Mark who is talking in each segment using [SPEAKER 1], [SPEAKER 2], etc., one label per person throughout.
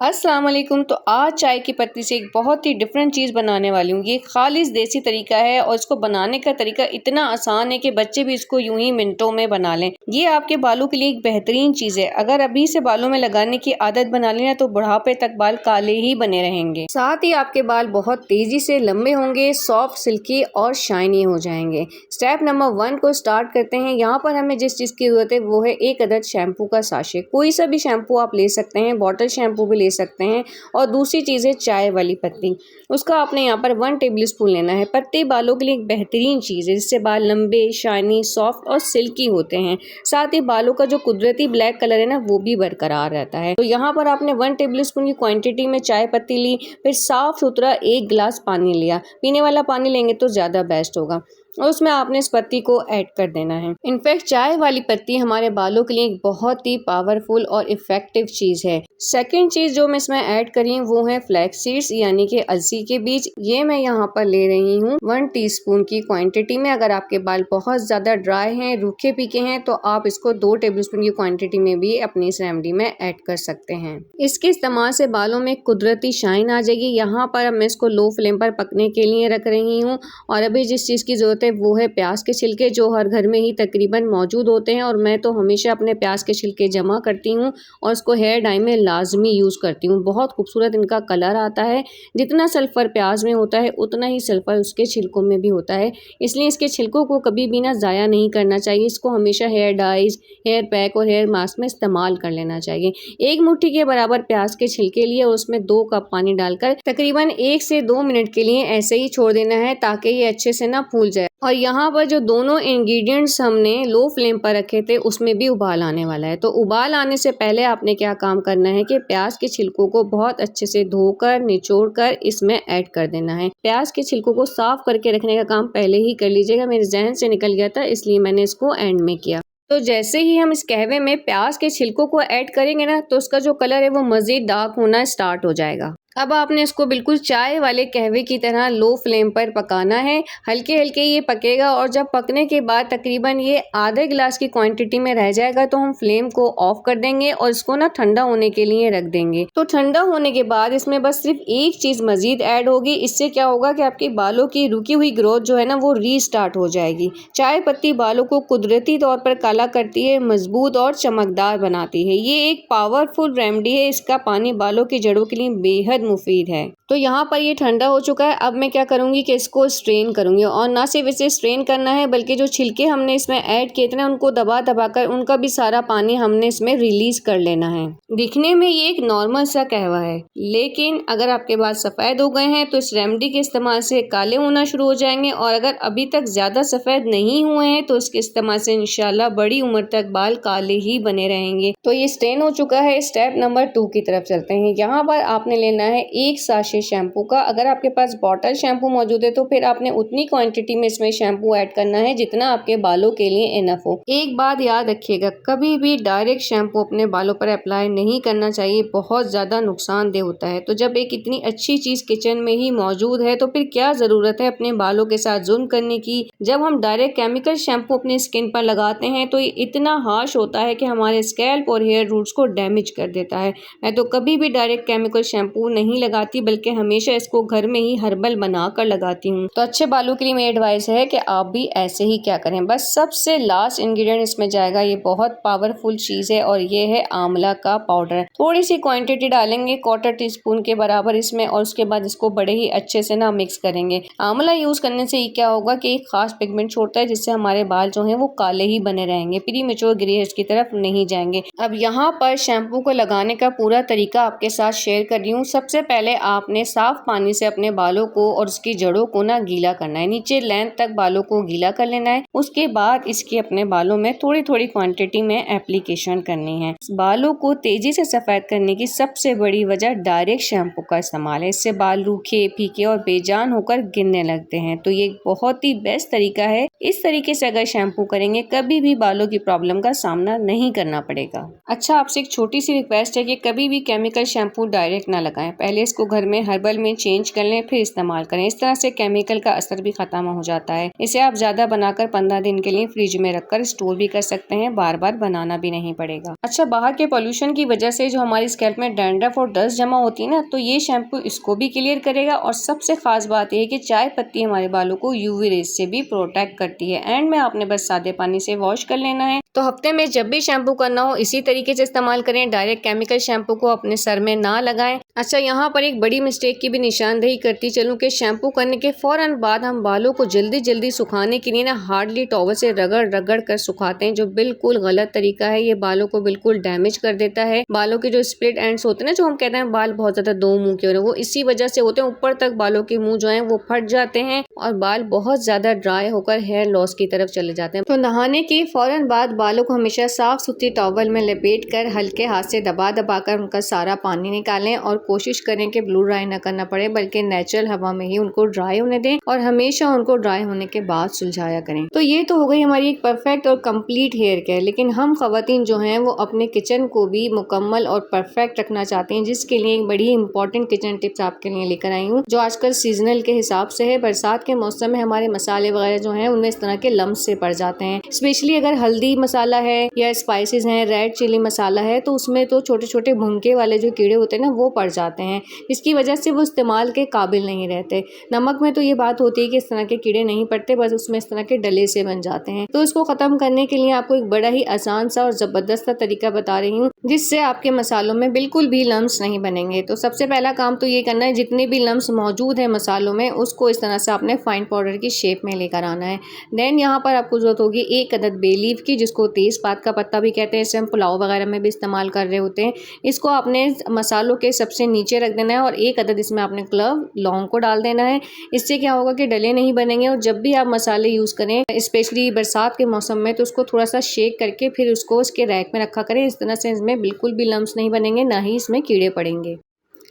[SPEAKER 1] अस्सलाम वालेकुम। तो आज चाय की पत्ती से एक बहुत ही डिफरेंट चीज़ बनाने वाली हूँ। ये खालिस देसी तरीका है और इसको बनाने का तरीका इतना आसान है कि बच्चे भी इसको यूं ही मिनटों में बना लें। ये आपके बालों के लिए एक बेहतरीन चीज़ है। अगर अभी से बालों में लगाने की आदत बना लेना तो बुढ़ापे तक बाल काले ही बने रहेंगे। साथ ही आपके बाल बहुत तेजी से लंबे होंगे, सॉफ्ट, सिल्की और शाइनी हो जाएंगे। स्टेप नंबर 1 को स्टार्ट करते हैं। यहाँ पर हमें जिस चीज़ की जरूरत है वो है 1 अदद शैम्पू का साशे। कोई सा भी शैम्पू आप ले सकते हैं, बॉटल शैम्पू भी ले सकते हैं। और दूसरी चीज़ है चाय वाली पत्ती। उसका आपने यहाँ पर 1 टेबल स्पून लेना है। पत्ती बालों के लिए एक बेहतरीन चीज़ है जिससे बाल लंबे, शाइनी, सॉफ्ट और सिल्की होते हैं। साथ ही बालों का जो कुदरती ब्लैक कलर है ना वो भी बरकरार रहता है। तो यहाँ पर आपने 1 टेबल स्पून की क्वांटिटी में चाय पत्ती ली, फिर साफ सुथरा 1 गिलास पानी लिया। पीने वाला पानी लेंगे तो ज़्यादा बेस्ट होगा और उसमें आपने इस पत्ती को ऐड कर देना है। इनफैक्ट चाय वाली पत्ती हमारे बालों के लिए एक बहुत ही पावरफुल और इफेक्टिव चीज़ है। सेकंड चीज़ जो मैं इसमें ऐड करी वो है फ्लैक्स सीड्स यानी कि अलसी के बीज। ये मैं यहाँ पर ले रही हूँ 1 टीस्पून की क्वांटिटी में। अगर आपके बाल बहुत ज़्यादा ड्राई हैं, रूखे पीके हैं तो आप इसको 2 टेबल स्पून की क्वांटिटी में भी अपनी इस रेमेडी में ऐड कर सकते हैं। इसके इस्तेमाल से बालों में कुदरती शाइन आ जाएगी। यहाँ पर मैं इसको लो फ्लेम पर पकने के लिए रख रही हूँ। और अभी जिस चीज़ की जरूरत है वो है प्याज के छिलके, जो हर घर में ही तकरीबन मौजूद होते हैं और मैं तो हमेशा अपने प्याज के छिलके जमा करती हूँ और इसको हेयर डाई में लाजमी यूज़ करती हूँ। बहुत खूबसूरत इनका कलर आता है। जितना सल्फर प्याज में होता है उतना ही सल्फर उसके छिलकों में भी होता है, इसलिए इसके छिलकों को कभी भी ना ज़ाया नहीं करना चाहिए। इसको हमेशा हेयर डाइज, हेयर पैक और हेयर मास्क में इस्तेमाल कर लेना चाहिए। 1 मुट्ठी के बराबर प्याज के छिलके लिए उसमें 2 कप पानी डालकर तकरीबन 1 से 2 मिनट के लिए ऐसे ही छोड़ देना है ताकि ये अच्छे से ना फूल जाए। और यहाँ पर जो दोनों इंग्रेडिएंट्स हमने लो फ्लेम पर रखे थे उसमें भी उबाल आने वाला है। तो उबाल आने से पहले आपने क्या काम करना है कि प्याज के छिलकों को बहुत अच्छे से धोकर निचोड़कर इसमें ऐड कर देना है। प्याज के छिलकों को साफ करके रखने का काम पहले ही कर लीजिएगा। मेरे जहन से निकल गया था इसलिए मैंने इसको एंड में किया। तो जैसे ही हम इस कहवे में प्याज के छिलकों को ऐड करेंगे ना तो उसका जो कलर है वो मज़ीद डार्क होना स्टार्ट हो जाएगा। अब आपने इसको बिल्कुल चाय वाले कहवे की तरह लो फ्लेम पर पकाना है। हल्के हल्के ये पकेगा और जब पकने के बाद तकरीबन ये आधे गिलास की क्वांटिटी में रह जाएगा तो हम फ्लेम को ऑफ कर देंगे और इसको ना ठंडा होने के लिए रख देंगे। तो ठंडा होने के बाद इसमें बस सिर्फ एक चीज़ मजीद ऐड होगी। इससे क्या होगा कि आपके बालों की रुकी हुई ग्रोथ जो है ना वो रीस्टार्ट हो जाएगी। चाय पत्ती बालों को कुदरती तौर पर काला करती है, मजबूत और चमकदार बनाती है। ये एक पावरफुल रेमेडी है। इसका पानी बालों की जड़ों के लिए बेहद मुफीद है। तो यहाँ पर ये ठंडा हो चुका है। अब मैं क्या करूँगी कि इसको स्ट्रेन करूँगी और ना सिर्फ इसे स्ट्रेन करना है बल्कि जो छिलके हमने इसमें ऐड किए थे ना उनको दबा दबा कर उनका भी सारा पानी हमने इसमें रिलीज कर लेना है। दिखने में ये एक नॉर्मल सा कहवा है, लेकिन अगर आपके बाल सफ़ेद हो गए हैं तो इस रेमेडी के इस्तेमाल से काले होना शुरू हो जाएंगे और अगर अभी तक ज़्यादा सफ़ेद नहीं हुए हैं तो इसके इस्तेमाल से इंशाल्लाह बड़ी उम्र तक बाल काले ही बने रहेंगे। तो ये स्ट्रेन हो चुका है। स्टेप नंबर 2 की तरफ चलते हैं। यहाँ पर आपने लेना है 1 साशे शैम्पू का। अगर आपके पास बॉटल शैम्पू मौजूद है तो फिर आपने उतनी क्वांटिटी में इसमें शैम्पू ऐड करना है जितना आपके बालों के लिए इनफ हो। एक बात याद रखिएगा, कभी भी डायरेक्ट शैम्पू अपने बालों पर अप्लाई नहीं करना चाहिए, बहुत ज़्यादा नुकसानदेह होता है। तो जब एक इतनी अच्छी चीज़ किचन में ही मौजूद है तो फिर क्या ज़रूरत है अपने बालों के साथ जुल्म करने की। जब हम डायरेक्ट केमिकल शैम्पू अपनी स्किन पर लगाते हैं तो ये इतना हार्श होता है कि हमारे स्कैल्प और हेयर रूट्स को डैमेज कर देता है। मैं तो कभी भी डायरेक्ट केमिकल शैम्पू नहीं लगाती बल्कि हमेशा इसको घर में ही हर्बल बनाकर लगाती हूँ। तो अच्छे बालों के लिए मेरी एडवाइस है कि आप भी ऐसे ही क्या करें। बस सबसे लास्ट इंग्रेडिएंट इसमें जाएगा, ये बहुत पावरफुल चीज़ है और ये है आंवला का पाउडर। थोड़ी सी क्वांटिटी डालेंगे 1/4 टीस्पून के बराबर इसमें और उसके बाद इसको बड़े ही अच्छे से ना मिक्स करेंगे। आंवला यूज करने से क्या होगा कि एक खास पिगमेंट छोड़ता है जिससे हमारे बाल जो है वो काले ही बने रहेंगे, प्री मैच्योर ग्रे हेयर्स की तरफ नहीं जाएंगे। अब यहाँ पर शैम्पू को लगाने का पूरा तरीका आपके साथ शेयर कर रही हूँ। सबसे पहले आपने साफ पानी से अपने बालों को और उसकी जड़ों को ना गीला करना है, नीचे लेंथ तक बालों को गीला कर लेना है। उसके बाद इसकी अपने बालों में थोड़ी थोड़ी क्वांटिटी में एप्लीकेशन करनी है। बालों को तेजी से सफेद करने की सबसे बड़ी वजह डायरेक्ट शैम्पू का इस्तेमाल है। इससे बाल रूखे, फीके और बेजान होकर गिरने लगते हैं। तो ये बहुत ही बेस्ट तरीका है। इस तरीके से अगर शैम्पू करेंगे कभी भी बालों की प्रॉब्लम का सामना नहीं करना पड़ेगा। अच्छा, आपसे एक छोटी सी रिक्वेस्ट है कि कभी भी केमिकल शैम्पू डायरेक्ट ना लगाएं, पहले इसको घर में हर्बल में चेंज कर लें, फिर इस्तेमाल करें। इस तरह से केमिकल का असर भी खत्म हो जाता है। इसे आप ज्यादा बनाकर 15 दिन के लिए फ्रिज में रखकर स्टोर भी कर सकते हैं, बार बार बनाना भी नहीं पड़ेगा। अच्छा, बाहर के पोल्यूशन की वजह से जो हमारी स्कैल्प में डैंड्रफ और डस्ट जमा होती है ना, तो ये शैम्पू इसको भी क्लियर करेगा। और सबसे खास बात यह है कि चाय पत्ती हमारे बालों को यूवी रेज से भी प्रोटेक्ट करती है। एंड में आपने बस सादे पानी से वॉश कर लेना है। तो हफ्ते में जब भी शैम्पू करना हो इसी तरीके से इस्तेमाल करें, डायरेक्ट केमिकल शैम्पू को अपने सर में ना लगाएं। अच्छा, यहाँ पर एक बड़ी मिस्टेक की भी निशानदेही करती चलूं कि शैम्पू करने के फौरन बाद हम बालों को जल्दी जल्दी सुखाने के लिए ना हार्डली टॉवल से रगड़ रगड़ कर सुखाते हैं, जो बिल्कुल गलत तरीका है। ये बालों को बिल्कुल डैमेज कर देता है। बालों के जो स्प्लिट एंड्स होते हैं ना, जो हम कहते हैं बाल बहुत ज्यादा दो मुंह के हो रहे हैं, वो इसी वजह से होते हैं। ऊपर तक बालों के मुंह जो है वो फट जाते हैं और बाल बहुत ज्यादा ड्राई होकर हेयर लॉस की तरफ चले जाते हैं। तो नहाने के फौरन बाद बालों को हमेशा साफ सुथरी टॉवल में लपेट कर हल्के हाथ से दबा दबा कर उनका सारा पानी निकालें और कोशिश करें कि ब्लू ड्राई ना करना पड़े, बल्कि नेचुरल हवा में ही उनको ड्राई होने दें और हमेशा उनको ड्राई होने के बाद सुलझाया करें। तो ये तो हो गई हमारी एक परफेक्ट और कंप्लीट हेयर केयर। लेकिन हम खवातीन जो हैं वो अपने किचन को भी मुकम्मल और परफेक्ट रखना चाहते हैं, जिसके लिए एक बड़ी इंपॉर्टेंट किचन टिप्स आपके लिए लेकर आई हूँ, जो आजकल सीजनल के हिसाब से है। बरसात के मौसम में हमारे मसाले वगैरह जो हैं उनमें इस तरह के लम्स से पड़ जाते हैं। स्पेशली अगर हल्दी मसाला है या स्पाइसेस हैं, रेड चिली मसाला है, तो उसमें तो छोटे छोटे भुनके वाले जो कीड़े होते हैं ना वो पड़ जाते हैं। इसकी वजह से वो इस्तेमाल के काबिल नहीं रहते। नमक में तो ये बात होती है कि इस तरह के कीड़े नहीं पड़ते, बस उसमें इस तरह के डले से बन जाते हैं। तो इसको खत्म करने के लिए आपको एक बड़ा ही आसान सा और जबरदस्त तरीका बता रही हूँ, जिससे आपके मसालों में बिल्कुल भी लम्स नहीं बनेंगे। तो सबसे पहला काम तो ये करना है, जितने भी लम्स मौजूद है मसालों में उसको इस तरह से आपने फाइन पाउडर की शेप में लेकर आना है। देन यहाँ पर आपको जरूरत होगी 1 अदद बे लीफ की, जिसको तेजपात का पत्ता भी कहते हैं। इसे हम पुलाव वगैरह में भी इस्तेमाल कर रहे होते हैं। इसको आपने मसालों के सबसे नीचे रख देना है और 1 अदद इसमें आपने क्लव लौंग को डाल देना है। इससे क्या होगा कि डले नहीं बनेंगे। और जब भी आप मसाले यूज़ करें, स्पेशली बरसात के मौसम में, तो उसको थोड़ा सा शेक करके फिर उसको उसके रैक में रखा करें। इस तरह से इसमें बिल्कुल भी लम्स नहीं बनेंगे, ना ही इसमें कीड़े पड़ेंगे।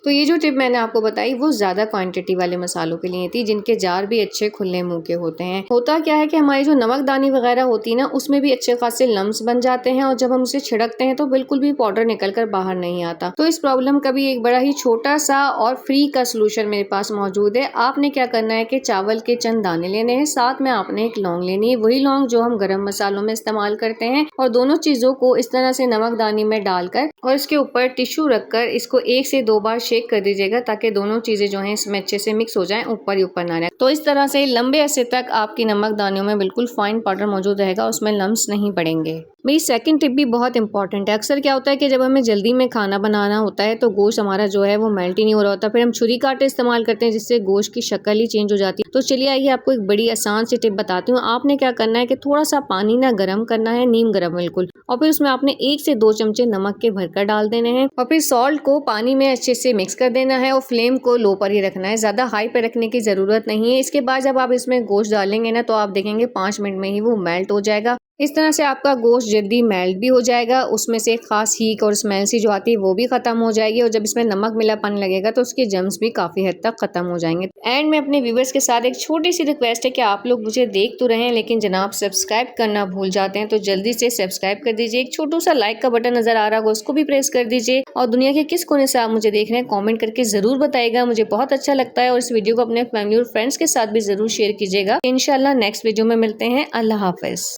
[SPEAKER 1] तो ये जो टिप मैंने आपको बताई वो ज़्यादा क्वांटिटी वाले मसालों के लिए थी, जिनके जार भी अच्छे खुले मुंह के होते हैं। होता क्या है कि हमारी जो नमकदानी वगैरह होती है ना, उसमें भी अच्छे खासे लम्स बन जाते हैं और जब हम उसे छिड़कते हैं तो बिल्कुल भी पाउडर निकल कर बाहर नहीं आता। तो इस प्रॉब्लम का भी एक बड़ा ही छोटा सा और फ्री का सोल्यूशन मेरे पास मौजूद है। आपने क्या करना है कि चावल के चंद दाने लेने हैं, साथ में आपने एक लौंग लेनी है, वही लौंग जो हम गर्म मसालों में इस्तेमाल करते हैं, और दोनों चीज़ों को इस तरह से नमकदानी में डालकर और इसके ऊपर टिश्यू रखकर इसको 1 से 2 बार शेक कर दीजिएगा, ताकि दोनों चीजें जो हैं इसमें अच्छे से मिक्स हो जाएं, ऊपर ही ऊपर ना रहे। तो इस तरह से लंबे अरसे तक आपकी नमक दानियों में बिल्कुल फाइन पाउडर मौजूद रहेगा, उसमें लम्स नहीं पड़ेंगे। मेरी सेकंड टिप भी बहुत इंपॉर्टेंट है। अक्सर क्या होता है कि जब हमें जल्दी में खाना बनाना होता है तो गोश्त हमारा जो है वो मेल्ट ही नहीं हो रहा होता, फिर हम छुरी कांटे इस्तेमाल करते हैं, जिससे गोश्त की शक्ल ही चेंज हो जाती है। तो चलिए आइए आपको एक बड़ी आसान सी टिप बताती हूँ। आपने क्या करना है कि थोड़ा सा पानी ना गर्म करना है, नीम गर्म बिल्कुल, और फिर उसमें आपने 1 से 2 चमचे नमक के भरकर डाल देने हैं और फिर सॉल्ट को पानी में अच्छे से मिक्स कर देना है और फ्लेम को लो पर ही रखना है, ज्यादा हाई पे रखने की जरूरत नहीं है। इसके बाद जब आप इसमें गोश्त डालेंगे ना, तो आप देखेंगे 5 मिनट में ही वो मेल्ट हो जाएगा। इस तरह से आपका गोश्त जल्दी मेल्ट भी हो जाएगा, उसमें से खास हीक और स्मेल सी जो आती है वो भी खत्म हो जाएगी, और जब इसमें नमक मिला पानी लगेगा तो उसके जर्म्स भी काफी हद तक खत्म हो जाएंगे। एंड में अपने व्यूवर्स के साथ एक छोटी सी रिक्वेस्ट है कि आप लोग मुझे देख तो रहे हैं, लेकिन जनाब सब्सक्राइब करना भूल जाते हैं, तो जल्दी से सब्सक्राइब कर दीजिए। एक छोटू सा लाइक का बटन नजर आ रहा होगा, उसको भी प्रेस कर दीजिए, और दुनिया के किस कोने से आप मुझे देख रहे हैं कॉमेंट करके जरूर बताइएगा, मुझे बहुत अच्छा लगता है। और इस वीडियो को अपने फैमिली और फ्रेंड्स के साथ भी जरूर शेयर कीजिएगा। इंशाल्लाह नेक्स्ट वीडियो में मिलते हैं। अल्लाह हाफिज।